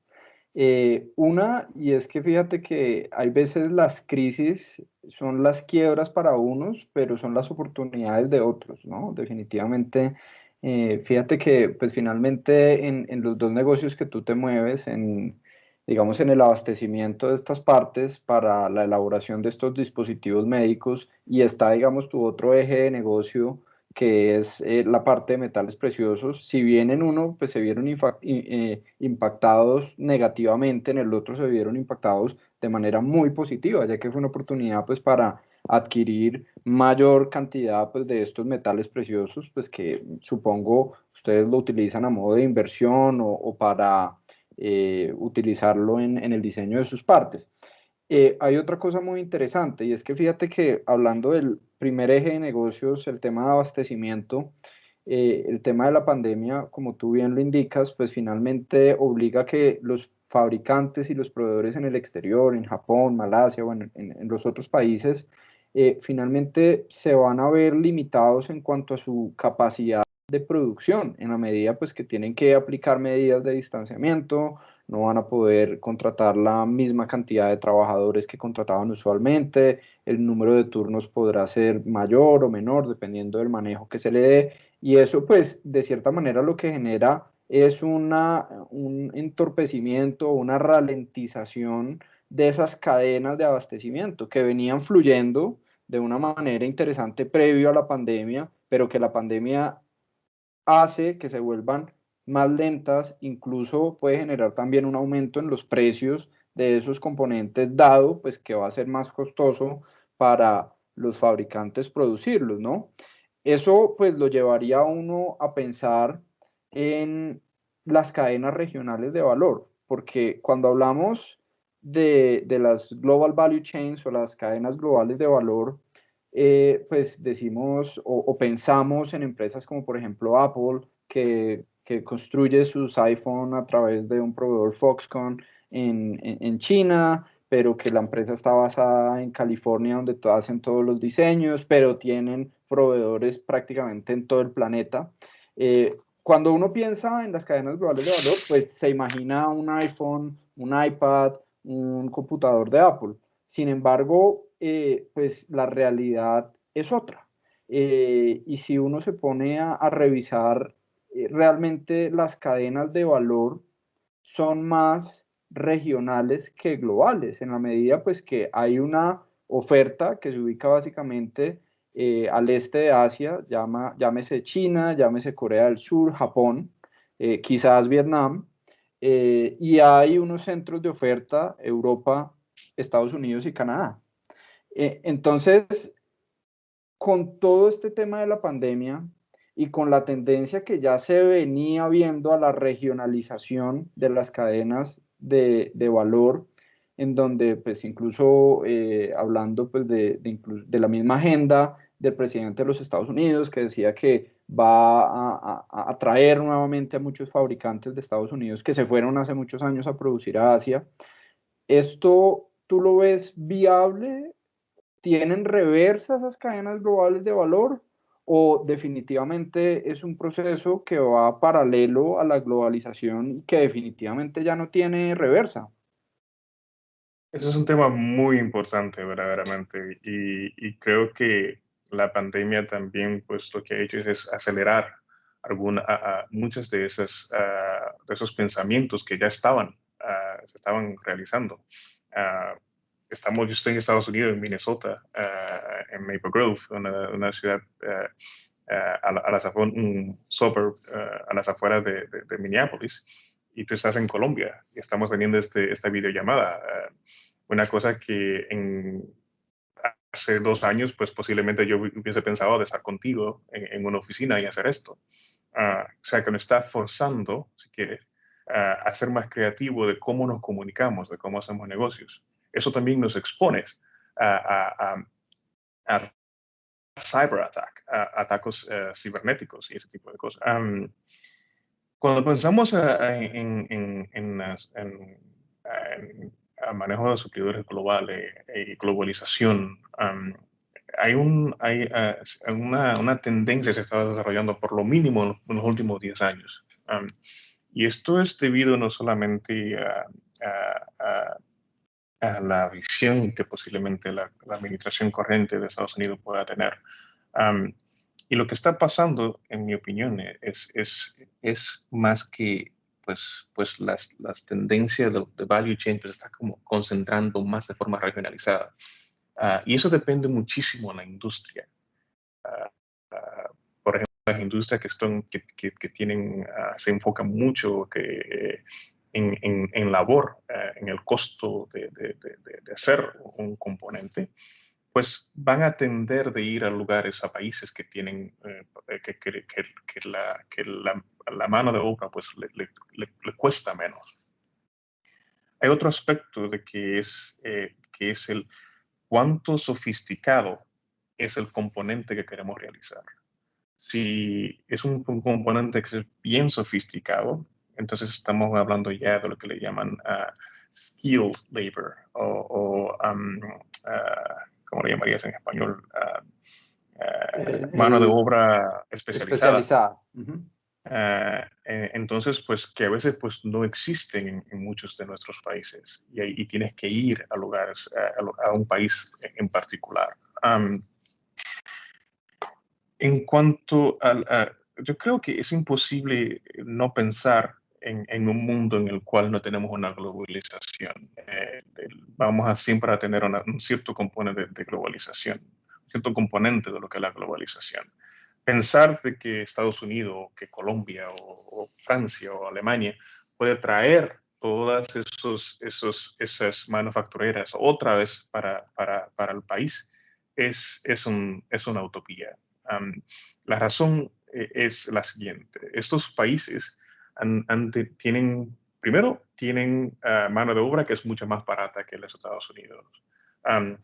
Una, y es que fíjate que hay veces las crisis son las quiebras para unos, pero son las oportunidades de otros, ¿no? Definitivamente, fíjate que pues finalmente en los dos negocios que tú te mueves, digamos, en el abastecimiento de estas partes para la elaboración de estos dispositivos médicos y está, digamos, tu otro eje de negocio que es la parte de metales preciosos. Si bien en uno pues, se vieron impactados negativamente, en el otro se vieron impactados de manera muy positiva, ya que fue una oportunidad pues, para adquirir mayor cantidad pues, de estos metales preciosos, pues que supongo ustedes lo utilizan a modo de inversión o para utilizarlo en el diseño de sus partes. Hay otra cosa muy interesante y es que fíjate que hablando del primer eje de negocios, el tema de abastecimiento, el tema de la pandemia, como tú bien lo indicas, pues finalmente obliga a que los fabricantes y los proveedores en el exterior, en Japón, Malasia, bueno, en los otros países, finalmente se van a ver limitados en cuanto a su capacidad de producción, en la medida pues que tienen que aplicar medidas de distanciamiento, no van a poder contratar la misma cantidad de trabajadores que contrataban usualmente, el número de turnos podrá ser mayor o menor dependiendo del manejo que se le dé, y eso pues de cierta manera lo que genera es un entorpecimiento, una ralentización de esas cadenas de abastecimiento que venían fluyendo de una manera interesante previo a la pandemia, pero que la pandemia hace que se vuelvan más lentas, incluso puede generar también un aumento en los precios de esos componentes, dado pues que va a ser más costoso para los fabricantes producirlos, ¿no? Eso pues lo llevaría a uno a pensar en las cadenas regionales de valor, porque cuando hablamos de las global value chains o las cadenas globales de valor, pues decimos o pensamos en empresas como por ejemplo Apple, que construye sus iPhone a través de un proveedor Foxconn en China, pero que la empresa está basada en California, donde hacen todos los diseños, pero tienen proveedores prácticamente en todo el planeta. Cuando uno piensa en las cadenas globales de valor, pues se imagina un iPhone, un iPad, un computador de Apple. Sin embargo, pues la realidad es otra. Y si uno se pone a revisar realmente las cadenas de valor son más regionales que globales, en la medida pues que hay una oferta que se ubica básicamente al este de Asia, llámese China, llámese Corea del Sur, Japón, quizás Vietnam, y hay unos centros de oferta, Europa, Estados Unidos y Canadá. Entonces, con todo este tema de la pandemia y con la tendencia que ya se venía viendo a la regionalización de las cadenas de valor, en donde pues incluso hablando pues de la misma agenda del presidente de los Estados Unidos que decía que va a atraer nuevamente a muchos fabricantes de Estados Unidos que se fueron hace muchos años a producir a Asia. ¿Esto tú lo ves viable? ¿Tienen reversa esas cadenas globales de valor o definitivamente es un proceso que va paralelo a la globalización y que definitivamente ya no tiene reversa? Ese es un tema muy importante, verdaderamente, y creo que la pandemia también, pues, lo que ha hecho es acelerar muchas de de esos pensamientos que ya se estaban realizando. Ah, yo estoy en Estados Unidos, en Minnesota, en Maple Grove, una ciudad a las afueras de Minneapolis. y tú estás en Colombia y estamos teniendo esta videollamada. Una cosa que hace 2 años, pues posiblemente yo hubiese pensado de estar contigo en una oficina y hacer esto. O sea, que nos está forzando, si quieres, a ser más creativo de cómo nos comunicamos, de cómo hacemos negocios. Eso también nos expone a cyberattack, a atacos cibernéticos y ese tipo de cosas. Cuando pensamos en manejo de suplidores globales y globalización, hay una tendencia que se está desarrollando por lo mínimo en los últimos 10 años. Y esto es debido no solamente a la visión que posiblemente la administración corriente de Estados Unidos pueda tener. Y lo que está pasando, en mi opinión, es más que pues las tendencias de value chain pues está como concentrando más de forma regionalizada. Y eso depende muchísimo de la industria. Por ejemplo, las industrias que tienen, se enfocan mucho en labor, en el costo de hacer un componente, pues van a tender de ir a lugares, a países que tienen, la mano de obra pues le cuesta menos. Hay otro aspecto de que es el cuánto sofisticado es el componente que queremos realizar. Si es un componente que es bien sofisticado, entonces estamos hablando ya de lo que le llaman skilled labor ¿cómo le llamarías en español? Mano de obra especializada. Especializada. Uh-huh. Entonces, pues que a veces pues no existen en muchos de nuestros países y tienes que ir a lugares, a un país en particular. En cuanto yo creo que es imposible no pensar en un mundo en el cual no tenemos una globalización. Vamos a siempre a tener un cierto componente de globalización, un cierto componente de lo que es la globalización. Pensar de que Estados Unidos, que Colombia o Francia o Alemania puede traer todas esas manufactureras otra vez para el país es una utopía. La razón es la siguiente. Estos países primero, tienen mano de obra que es mucho más barata que los Estados Unidos.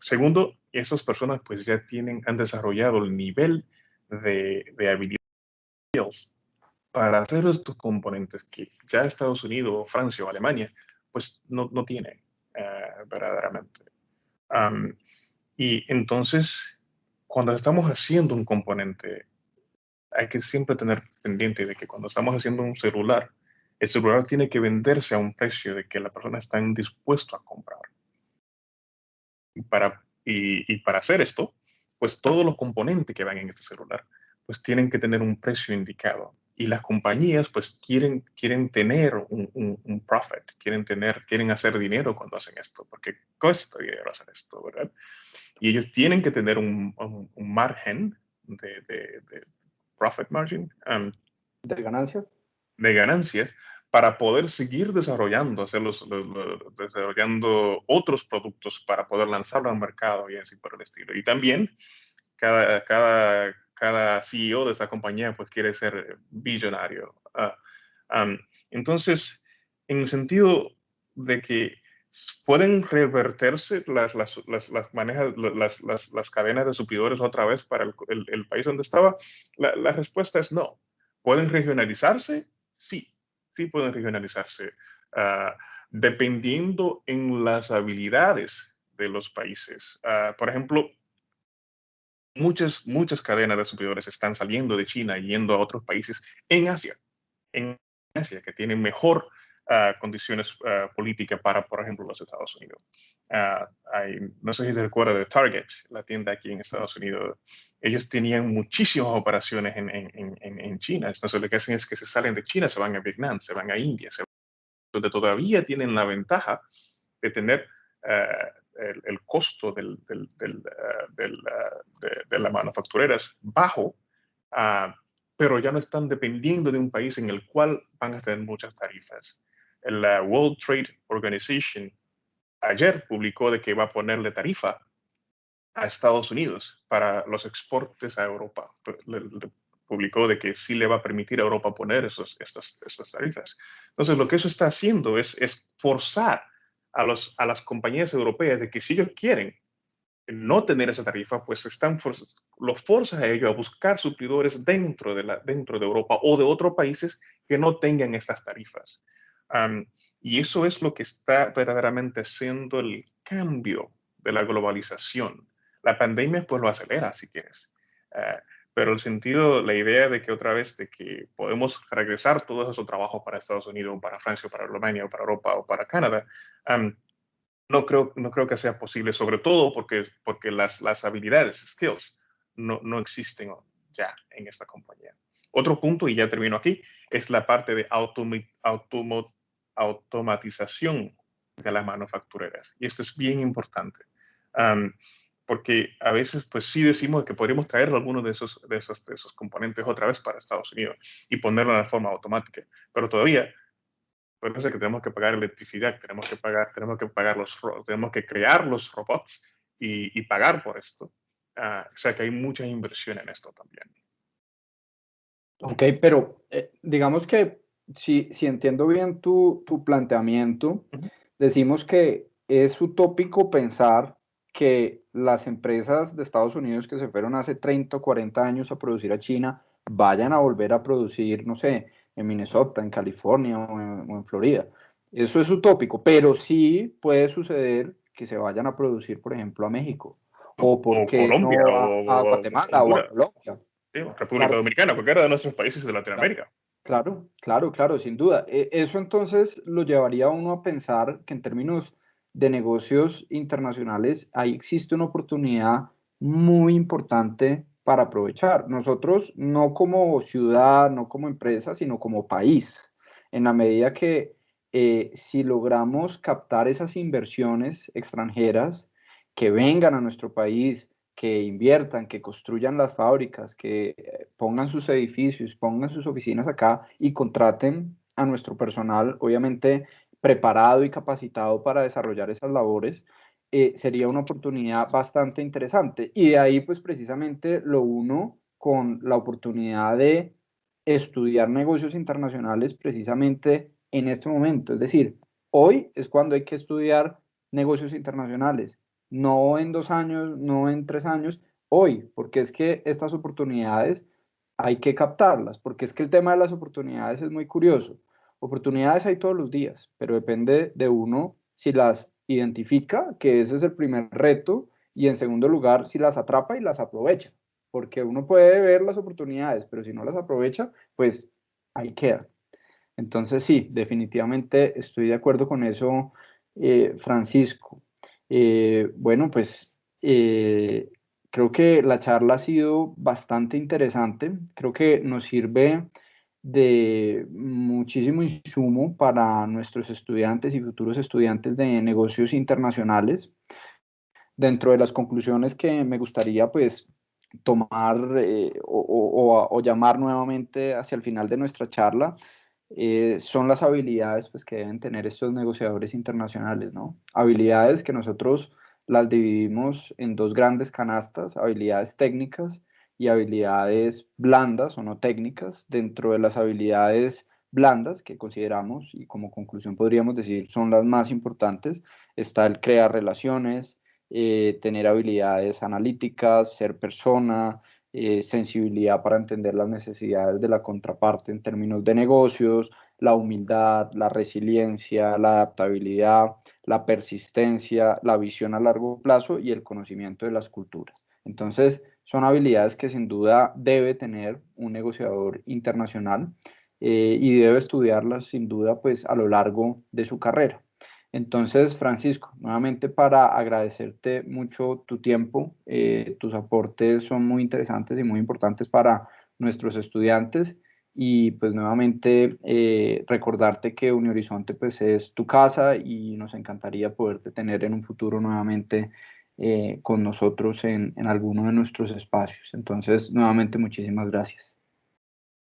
Segundo, esas personas pues ya han desarrollado el nivel de habilidades para hacer estos componentes que ya Estados Unidos, Francia o Alemania pues no tienen verdaderamente. Y entonces, cuando estamos haciendo un componente, hay que siempre tener pendiente de que cuando estamos haciendo un celular, el celular tiene que venderse a un precio de que la persona está dispuesta a comprar. Y para hacer esto, pues todos los componentes que van en este celular, pues tienen que tener un precio indicado. Y las compañías, pues quieren tener un profit, quieren hacer dinero cuando hacen esto, porque cuesta dinero hacer esto, ¿verdad? Y ellos tienen que tener un margen de profit margin, ¿De ganancia? de ganancias para poder seguir desarrollando, desarrollando otros productos para poder lanzarlo al mercado y así por el estilo. Y también cada CEO de esa compañía pues quiere ser billonario. Entonces, en el sentido de que pueden revertirse las cadenas de suplidores otra vez para el país donde estaba, la respuesta es no. ¿Pueden regionalizarse? Sí, sí pueden regionalizarse, dependiendo en las habilidades de los países. Por ejemplo, muchas cadenas de suplidores están saliendo de China y yendo a otros países en Asia, que tienen mejor condiciones políticas para, por ejemplo, los Estados Unidos. No sé si se recuerda de Target, la tienda aquí en Estados Unidos. Ellos tenían muchísimas operaciones en China. Entonces, lo que hacen es que se salen de China, se van a Vietnam, se van a India, donde todavía tienen la ventaja de tener el costo de las manufactureras bajo, pero ya no están dependiendo de un país en el cual van a tener muchas tarifas. la World Trade Organization ayer publicó de que va a ponerle tarifa a Estados Unidos para los exportes a Europa. Publicó de que sí le va a permitir a Europa poner estas tarifas. Entonces, lo que eso está haciendo es forzar a las compañías europeas de que si ellos quieren no tener esa tarifa, pues los forzas a ellos a buscar suplidores dentro de Europa o de otros países que no tengan estas tarifas. Y eso es lo que está verdaderamente haciendo el cambio de la globalización. La pandemia pues lo acelera, si quieres. Pero el sentido, la idea de que otra vez, de que podemos regresar todos esos trabajos para Estados Unidos, o para Francia, o para Alemania, o para Europa, o para Canadá, no creo que sea posible, sobre todo porque las habilidades, skills, no existen ya en esta compañía. Otro punto, y ya termino aquí, es la parte de automatización de las manufactureras. Y esto es bien importante. Porque a veces, pues sí decimos que podríamos traer algunos de esos componentes otra vez para Estados Unidos y ponerlo de forma automática. Pero todavía parece que tenemos que pagar electricidad, tenemos que tenemos que crear los robots y pagar por esto. O sea que hay mucha inversión en esto también. Ok, pero digamos que si entiendo bien tu planteamiento, Uh -huh. decimos que es utópico pensar que las empresas de Estados Unidos que se fueron hace 30 o 40 años a producir a China vayan a volver a producir, no sé, en Minnesota, en California o en Florida. Eso es utópico, pero sí puede suceder que se vayan a producir, por ejemplo, a México, o por O qué Colombia, no a o Guatemala o a Honduras, Colombia. ¿sí? O República Claro, Dominicana, cualquiera de nuestros países de Latinoamérica. claro, claro, claro, sin duda. Eso entonces lo llevaría a uno a pensar que en términos de negocios internacionales ahí existe una oportunidad muy importante para aprovechar. Nosotros no como ciudad, no como empresa, sino como país, en la medida que si logramos captar esas inversiones extranjeras que vengan a nuestro país, que inviertan, que construyan las fábricas, que pongan sus edificios, pongan sus oficinas acá y contraten a nuestro personal, obviamente preparado y capacitado para desarrollar esas labores, sería una oportunidad bastante interesante. Y de ahí, pues precisamente lo uno con la oportunidad de estudiar negocios internacionales precisamente en este momento. Es decir, hoy es cuando hay que estudiar negocios internacionales, no en 2 años, no en 3 años, hoy, porque es que estas oportunidades hay que captarlas, porque es que el tema de las oportunidades es muy curioso. Oportunidades hay todos los días, pero depende de uno si las identifica, que ese es el primer reto, y en segundo lugar, si las atrapa y las aprovecha, porque uno puede ver las oportunidades, pero si no las aprovecha, pues ahí queda. Entonces sí, definitivamente estoy de acuerdo con eso, Francisco. Bueno, pues creo que la charla ha sido bastante interesante. Creo que nos sirve de muchísimo insumo para nuestros estudiantes y futuros estudiantes de negocios internacionales. Dentro de las conclusiones que me gustaría pues tomar o llamar nuevamente hacia el final de nuestra charla, son las habilidades pues, que deben tener estos negociadores internacionales, ¿no? Habilidades que nosotros las dividimos en dos grandes canastas, habilidades técnicas y habilidades blandas o no técnicas. Dentro de las habilidades blandas que consideramos y como conclusión podríamos decir son las más importantes, está el crear relaciones, tener habilidades analíticas, ser persona, sensibilidad para entender las necesidades de la contraparte en términos de negocios, la humildad, la resiliencia, la adaptabilidad, la persistencia, la visión a largo plazo y el conocimiento de las culturas. Entonces, son habilidades que sin duda debe tener un negociador internacional y debe estudiarlas sin duda pues a lo largo de su carrera. Entonces, Francisco, nuevamente para agradecerte mucho tu tiempo, tus aportes son muy interesantes y muy importantes para nuestros estudiantes y pues nuevamente recordarte que Unihorizonte pues es tu casa y nos encantaría poderte tener en un futuro nuevamente con nosotros en alguno de nuestros espacios. Entonces, nuevamente muchísimas gracias.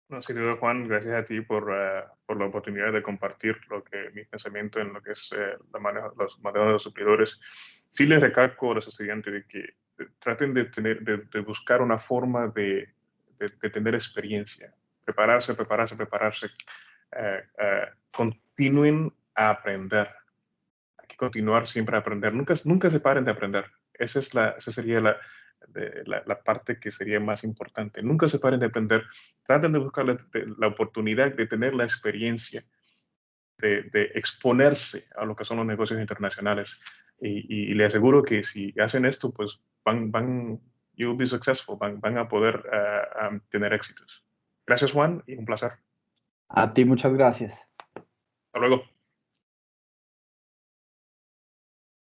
No, sin duda, Juan, gracias a ti por la oportunidad de compartir mi pensamiento en lo que es los manejos de los suplidores. Sí les recalco a los estudiantes de que traten de buscar una forma de tener experiencia, prepararse, continúen a aprender. Hay que continuar siempre a aprender. Nunca se paren de aprender. Esa sería la parte que sería más importante. Nunca se paren de aprender. Traten de buscar la oportunidad de tener la experiencia, de exponerse a lo que son los negocios internacionales. Y le aseguro que si hacen esto, pues you will be successful, van a poder tener éxitos. Gracias, Juan, y un placer. A ti muchas gracias. Hasta luego.